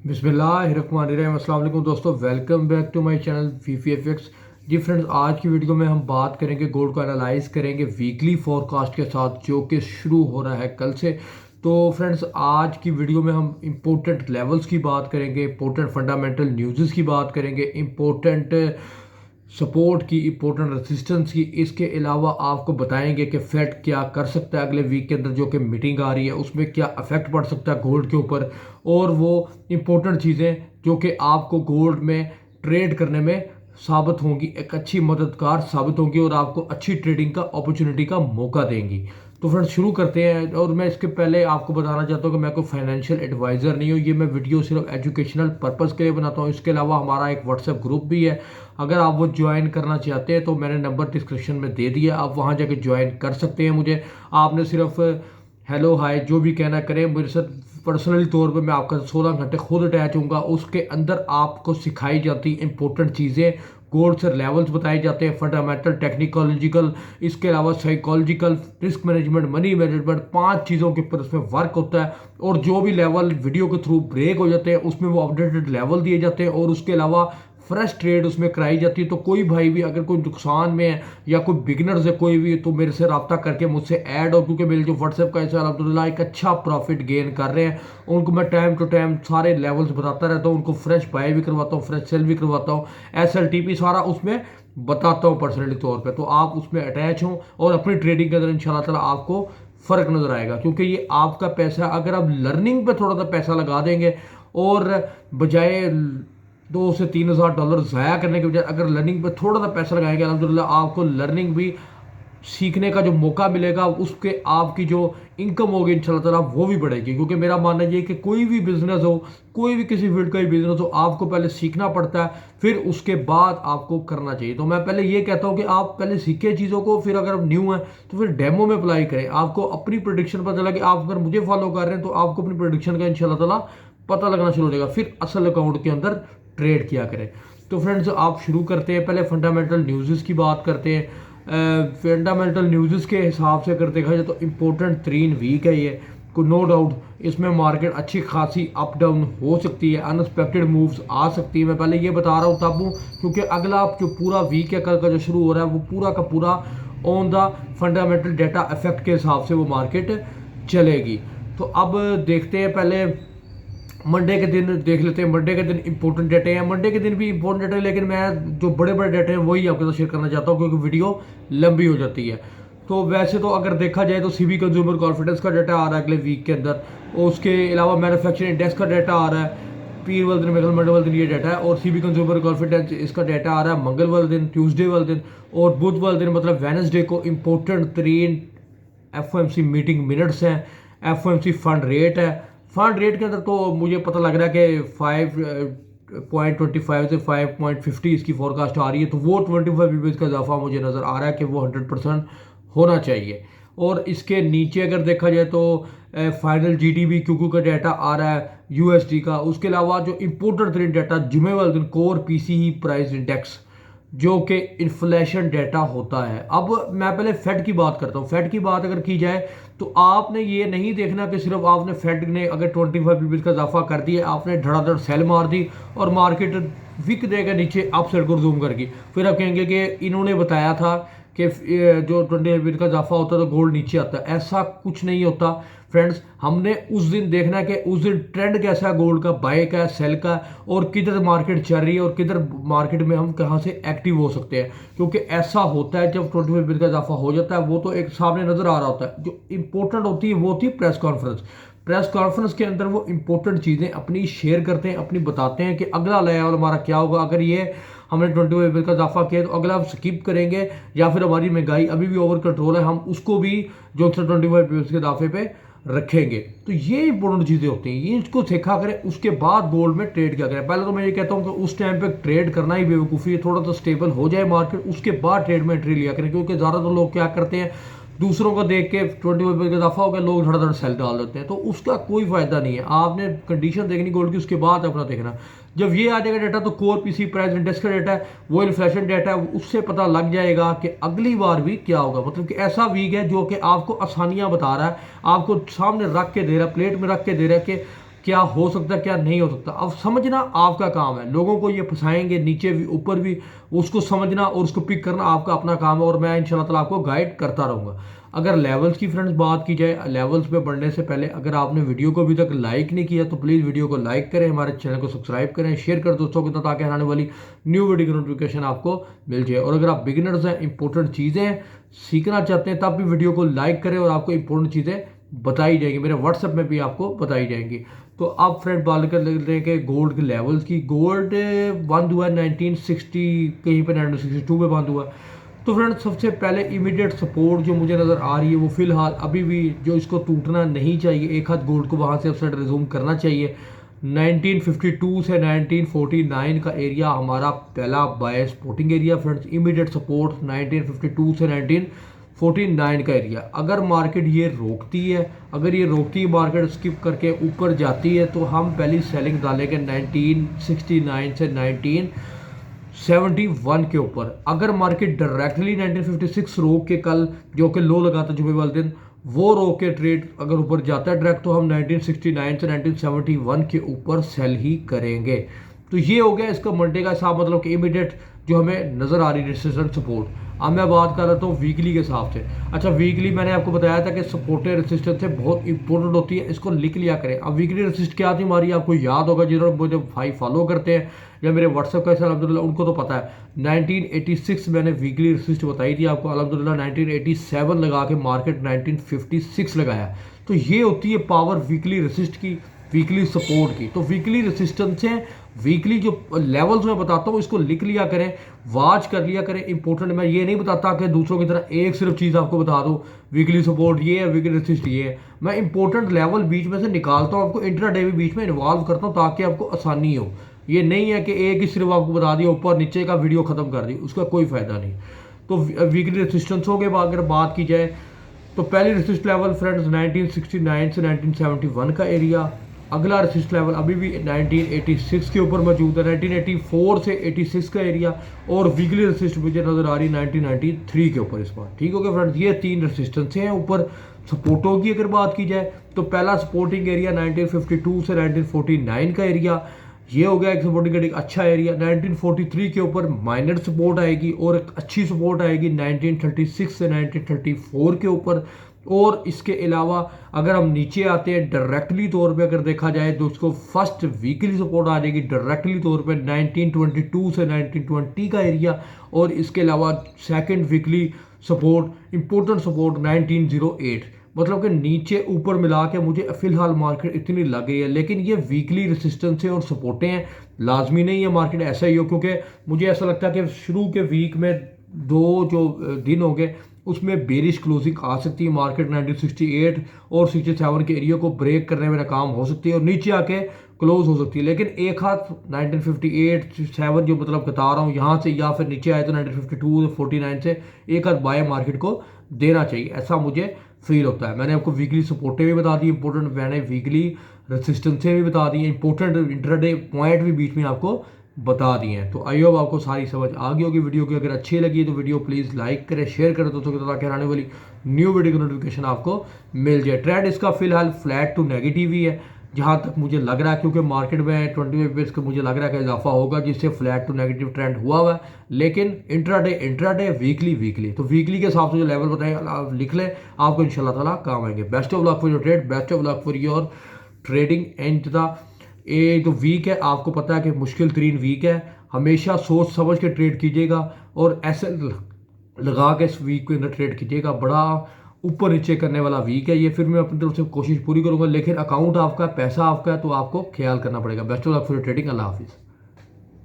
बिस्मिल्लाहिर्रहमानिर्रहीम। अस्सलाम वालेकुम दोस्तों, welcome back to my channel VPFX. जी फ्रेंड्स, आज की वीडियो में हम बात करेंगे गोल्ड को एनालाइज करेंगे वीकली फोरकास्ट के साथ, जो कि शुरू हो रहा है कल से। तो फ्रेंड्स, आज की वीडियो में हम इम्पोर्टेंट लेवल्स की बात करेंगे, इम्पोर्टेंट फंडामेंटल न्यूज़ की बात करेंगे, इम्पोर्टेंट सपोर्ट की, इंपॉर्टेंट रेजिस्टेंस की। इसके अलावा आपको बताएंगे कि फेड क्या कर सकता है अगले वीक के अंदर, जो कि मीटिंग आ रही है उसमें क्या अफेक्ट पड़ सकता है गोल्ड के ऊपर, और वो इंपॉर्टेंट चीज़ें जो कि आपको गोल्ड में ट्रेड करने में साबित होंगी, एक अच्छी मददगार साबित होंगी और आपको अच्छी ट्रेडिंग का अपॉर्चुनिटी का मौका देंगी। तो फ्रेंड्स, शुरू करते हैं। और मैं इसके पहले आपको बताना चाहता हूँ कि मैं कोई फाइनेंशियल एडवाइज़र नहीं हूँ, ये मैं वीडियो सिर्फ एजुकेशनल पर्पज़ के लिए बनाता हूँ। इसके अलावा हमारा एक व्हाट्सएप ग्रुप भी है, अगर आप वो ज्वाइन करना चाहते हैं तो मैंने नंबर डिस्क्रिप्शन में दे दिया, आप वहाँ जाके ज्वाइन कर सकते हैं। मुझे आपने सिर्फ हेलो हाय जो भी कहना करें, मेरे साथ पर्सनली तौर पे मैं आपका 16 घंटे खुद अटैच हूँगा। उसके अंदर आपको सिखाई जाती इंपॉर्टेंट चीज़ें, गोल्ड से लेवल्स बताए जाते हैं, फंडामेंटल, टेक्निकोलॉजिकल, इसके अलावा psychological, risk management, money management, 5 चीज़ों के ऊपर उसमें वर्क होता है। और जो भी लेवल वीडियो के थ्रू ब्रेक हो जाते हैं उसमें वो अपडेटेड लेवल दिए जाते हैं, और उसके अलावा फ्रेश ट्रेड उसमें कराई जाती है। तो कोई भाई भी अगर कोई नुकसान में है या कोई बिगनर्स है कोई भी, तो मेरे से रब्ता करके मुझसे ऐड हो, क्योंकि मेरे जो व्हाट्सएप का हिस्सा अलहमदुलिल्लाह एक अच्छा प्रॉफिट गेन कर रहे हैं। उनको मैं टाइम टू टाइम सारे लेवल्स बताता रहता हूँ, उनको फ्रेश बाय भी करवाता हूँ, फ्रेश सेल भी करवाता हूँ, SLTP सारा उसमें बताता हूँ पर्सनली तौर पर। तो आप उसमें अटैच हों और अपनी ट्रेडिंग के अंदर इंशाल्लाह ताला आपको फ़र्क नज़र आएगा, क्योंकि ये आपका पैसा, अगर आप लर्निंग पे थोड़ा सा पैसा लगा देंगे और बजाय $2 से $3 ज़ाया करने के बजाय अगर लर्निंग पे थोड़ा सा पैसा लगाएंगे, अल्हम्दुलिल्लाह आपको लर्निंग भी सीखने का जो मौका मिलेगा, उसके आपकी जो इनकम होगी इंशाल्लाह ताला वो भी बढ़ेगी। क्योंकि मेरा मानना ये है कि कोई भी बिजनेस हो, कोई भी किसी फील्ड का ही बिजनेस हो, आपको पहले सीखना पड़ता है, फिर उसके बाद आपको करना चाहिए। तो मैं पहले ये कहता हूँ कि आप पहले सीखें चीज़ों को, फिर अगर आप न्यू हैं तो फिर डेमो में अप्लाई करें। आपको अपनी प्रोडिक्शन पता चला कि आप अगर मुझे फॉलो कर रहे हैं तो आपको अपनी प्रोडिक्शन का इंशाल्लाह ताला पता लगना शुरू हो जाएगा, फिर असल अकाउंट के अंदर ट्रेड किया करें। तो फ्रेंड्स, आप शुरू करते हैं, पहले फंडामेंटल न्यूज़ की बात करते हैं। फंडामेंटल न्यूज़ के हिसाब से अगर देखा जाए तो इम्पोर्टेंट 3 वीक है ये, को नो डाउट इसमें मार्केट अच्छी खासी अप डाउन हो सकती है, अनएक्सपेक्टेड मूव्स आ सकती है। मैं पहले ये बता रहा हूँ तब हूँ क्योंकि अगला जो पूरा वीक है कल का जो शुरू हो रहा है वो पूरा का पूरा on the fundamental data effect के हिसाब से वो मार्केट चलेगी। तो अब देखते हैं, पहले मंडे के दिन देख लेते हैं। मंडे के दिन इंपॉर्टेंट डेटे हैं, मंडे के दिन भी इंपॉर्टेंट डेटे हैं, लेकिन मैं जो बड़े बड़े डेटे हैं वही आपके साथ शेयर करना चाहता हूँ क्योंकि वीडियो लंबी हो जाती है। तो वैसे तो अगर देखा जाए तो सीबी कंज्यूमर कॉन्फिडेंस का डाटा आ रहा है अगले वीक के अंदर, और उसके अलावा मैन्युफैक्चरिंग इंडेक्स का डाटा आ रहा है पीर वाले दिन, मंगल वाले दिन ये डाटा है, और सीबी कंज्यूमर कॉन्फिडेंस इसका डाटा आ रहा है मंगल वाले दिन, ट्यूसडे वाले दिन, और बुध वाले दिन मतलब वेडनेसडे को इंपॉर्टेंट 3 FOMC मीटिंग मिनट्स हैं, FOMC फंड रेट है। फंड रेट के अंदर तो मुझे पता लग रहा है कि 5.25 से 5.50 इसकी फोरकास्ट आ रही है, तो वो 25 बेसिस का इजाफा मुझे नज़र आ रहा है कि वो 100% होना चाहिए। और इसके नीचे अगर देखा जाए तो फाइनल GDP क्यूक्यू का डाटा आ रहा है USD का। उसके अलावा जो इंपोर्टेंट 3 डाटा जुमे वाले दिन कोर PCE प्राइस इंडेक्स, जो कि इन्फ्लेशन डाटा होता है। अब मैं पहले फेड की बात करता हूँ। फेड की बात अगर की जाए तो आपने ये नहीं देखना कि सिर्फ आपने फेड ने अगर 25 बेसिस का इजाफा कर दिया, आपने धड़ाधड़ सेल मार दी और मार्केट विक देगा नीचे अपसाइड को रिज्यूम करके, फिर आप कहेंगे कि इन्होंने बताया था कि जो 25 का इजाफा होता है तो गोल्ड नीचे आता है। ऐसा कुछ नहीं होता फ्रेंड्स। हमने उस दिन देखना है कि उस दिन ट्रेंड कैसा है गोल्ड का, बाय का, सेल का, और किधर मार्केट चल रही है और किधर मार्केट में हम कहाँ से एक्टिव हो सकते हैं। क्योंकि ऐसा होता है जब 25 का इजाफा हो जाता है वो तो एक सामने नजर आ रहा होता है। जो इंपॉर्टेंट होती है वो होती है प्रेस कॉन्फ्रेंस। प्रेस कॉन्फ्रेंस के अंदर वो इंपॉर्टेंट चीज़ें अपनी शेयर करते हैं, अपनी बताते हैं कि अगला लेवल हमारा क्या होगा, अगर ये हमने 25 का इजाफा किया तो अगला हम स्किप करेंगे, या फिर हमारी महंगाई अभी भी ओवर कंट्रोल है, हम उसको भी जो 25 के इजाफे पे रखेंगे। तो ये इंपॉर्टेंट चीज़ें होती हैं, ये इसको सीखा करें, उसके बाद गोल्ड में ट्रेड क्या करें। पहले तो मैं ये कहता हूँ कि उस टाइम पे ट्रेड करना ही बेवकूफ़ी है, थोड़ा सा स्टेबल हो जाए मार्केट उसके बाद ट्रेड में एंट्री लिया करें। क्योंकि ज़्यादातर लोग क्या करते हैं, दूसरों को देख के 25 का इजाफा हो गया लोग धड़ाधड़ सेल डाल देते हैं, तो उसका कोई फायदा नहीं है। आपने कंडीशन देखनी गोल्ड की, उसके बाद अपना देखना। जब ये आ जाएगा डाटा तो कोर पीसी प्राइस इंडेक्स का डाटा है, वो इन्फ्लेशन डाटा है, उससे पता लग जाएगा कि अगली बार भी क्या होगा। मतलब कि ऐसा वीक है जो कि आपको आसानियां बता रहा है, आपको सामने रख के दे रहा है, प्लेट में रख के दे रहा है कि क्या हो सकता है क्या नहीं हो सकता। अब समझना आपका काम है, लोगों को ये फंसाएंगे नीचे भी ऊपर भी, उसको समझना और उसको पिक करना आपका अपना काम है, और मैं इंशाल्लाह ताला आपको गाइड करता रहूँगा। अगर लेवल्स की फ्रेंड्स बात की जाए, लेवल्स पे बढ़ने से पहले अगर आपने वीडियो को अभी तक लाइक नहीं किया तो प्लीज़ वीडियो को लाइक करें, हमारे चैनल को सब्सक्राइब करें, शेयर कर दोस्तों के साथ, ताकि आने वाली न्यू वीडियो की नोटिफिकेशन आपको मिल जाए। और अगर आप बिगिनर्स हैं, इंपॉर्टेंट चीज़ें सीखना चाहते हैं, तब भी वीडियो को लाइक करें और आपको इंपॉर्टेंट चीज़ें बताई जाएंगी, मेरे व्हाट्सएप में भी आपको बताई जाएंगी। तो अब फ्रेंड बात कर लेते हैं कि गोल्ड के लेवल्स की। गोल्ड बंद हुआ 1960, कहीं पे 1962 पे बंद हुआ। तो फ्रेंड सबसे पहले इमीडिएट सपोर्ट जो मुझे नज़र आ रही है वो फिलहाल अभी भी जो इसको टूटना नहीं चाहिए, एक हाथ गोल्ड को वहाँ से अपसाइड रिज्यूम करना चाहिए। 1952 से 1949 का एरिया हमारा पहला bye supporting area friends. Immediate support 1952 से 1949 का एरिया। अगर मार्केट ये रोकती है, अगर ये रोकती है मार्केट स्किप करके ऊपर जाती है, तो हम पहली सेलिंग डालेंगे 1969 से 1971 के ऊपर। अगर मार्केट डायरेक्टली 1956 रोक के कल जो कि लो लगाता जुमे वाले दिन, वो रोक के ट्रेड अगर ऊपर जाता है डायरेक्ट, तो हम 1969 से 1971 के ऊपर सेल ही करेंगे। तो ये हो गया इसका मंडे का हिसाब, मतलब कि इमीडिएट जो हमें नज़र आ रही है रेजिस्टेंस सपोर्ट। अब मैं बात कर रहा हूँ वीकली के हिसाब से। अच्छा, वीकली मैंने आपको बताया था कि सपोर्ट रेजिस्टेंस है बहुत इंपॉर्टेंट होती है, इसको लिख लिया करें। अब वीकली रेजिस्ट क्या थी हमारी, आपको याद होगा, जिन्होंने मुझे भाई फॉलो करते हैं या मेरे व्हाट्सएप का हिसाब अलहमदिल्ला उनको तो पता है। 1986 मैंने वीकली रेजिस्ट बताई थी आपको अलहमदिल्ला। 1987 लगा के मार्केट 1956 लगाया। तो ये होती है पावर वीकली रेजिस्ट की, वीकली सपोर्ट की। तो वीकली रेजिस्टेंस है, वीकली जो लेवल्स मैं बताता हूँ इसको लिख लिया करें, वॉच कर लिया करें। इंपॉर्टेंट मैं ये नहीं बताता कि दूसरों की तरह एक सिर्फ चीज़ आपको बता दूँ, वीकली सपोर्ट ये है, वीकली रेजिस्ट ये है। मैं इंपॉर्टेंट लेवल बीच में से निकालता हूँ, आपको इंट्राडे भी बीच में इन्वॉल्व करता हूँ ताकि आपको आसानी हो। ये नहीं है कि एक ही सिर्फ आपको बता दिया ऊपर नीचे का वीडियो खत्म कर दी, उसका कोई फायदा नहीं। तो वीकली रेजिस्टेंसों के अगर बात की जाए, तो पहली रेजिस्ट लेवल फ्रेंड्स 1969 से 1971 का एरिया। अगला रेजिस्ट लेवल अभी भी 1986 के ऊपर मौजूद है, 1984 से 86 का एरिया। और वीकली रेजिस्ट मुझे नजर आ रही 1993 के ऊपर इस बार। ठीक हो गया फ्रेंड्स, ये तीन रेजिस्टेंस हैं ऊपर। सपोर्टों की अगर बात की जाए, तो पहला सपोर्टिंग एरिया 1952 से 1949 का एरिया, ये हो गया एक सपोर्टिंग का एक अच्छा एरिया। 1943 के ऊपर माइनर सपोर्ट आएगी और एक अच्छी सपोर्ट आएगी 1936 से 1934 के ऊपर। और इसके अलावा अगर हम नीचे आते हैं डायरेक्टली तौर पे अगर देखा जाए, तो उसको फर्स्ट वीकली सपोर्ट आ जाएगी डायरेक्टली तौर पे 1922 से 1920 का एरिया। और इसके अलावा second weekly support, important support 1908। मतलब कि नीचे ऊपर मिला के मुझे फिलहाल मार्केट इतनी लग गई है, लेकिन ये वीकली रेजिस्टेंस है और सपोर्टें हैं। लाजमी नहीं है मार्केट ऐसा ही हो, क्योंकि मुझे ऐसा लगता है कि शुरू के वीक में दो जो दिन हो गए उसमें बेरिश क्लोजिंग आ सकती है। मार्केट 1968 और 67 के एरिया को ब्रेक करने में नाकाम हो सकती है और नीचे आके क्लोज हो सकती है। लेकिन एक हाथ 1958 7 जो मतलब बता रहा हूँ यहाँ से, या फिर नीचे आए तो 1952 49 से एक हाथ बाय मार्केट को देना चाहिए, ऐसा मुझे फील होता है। मैंने आपको वीकली सपोर्टें भी बता दी इंपॉर्टेंट, मैंने वीकली रेजिस्टेंसें भी बता दी, इंपॉर्टेंट इंट्राडे पॉइंट भी बीच में आपको बता दिए हैं। तो आई होप आपको सारी समझ आ गई होगी वीडियो की। अगर अच्छी लगी तो वीडियो प्लीज़ लाइक करें, शेयर करें दोस्तों के साथ, ताकि आने वाली न्यू वीडियो की नोटिफिकेशन आपको मिल जाए। ट्रेंड इसका फिलहाल फ्लैट टू नेगेटिव ही है जहाँ तक मुझे लग रहा है, क्योंकि मार्केट में 25 बेस का मुझे लग रहा है कि इजाफा होगा, जिससे फ्लैट टू नेगेटिव ट्रेंड हुआ हुआ है। लेकिन इंट्राडे वीकली तो वीकली के हिसाब से जो लेवल बताए आप लिख लें, आपको इंशाल्लाह ताला काम आएंगे। Best of luck for your trade, best of luck for your trading. And ये जो वीक है आपको पता है कि मुश्किल तरीन वीक है, हमेशा सोच समझ के ट्रेड कीजिएगा और ऐसे लगा के इस वीक के अंदर ट्रेड कीजिएगा। बड़ा ऊपर नीचे करने वाला वीक है ये, फिर मैं अपनी तरफ से कोशिश पूरी करूंगा, लेकिन अकाउंट आपका, पैसा आपका है, तो आपको ख्याल करना पड़ेगा। Best of luck for trading. Allah हाफिज़।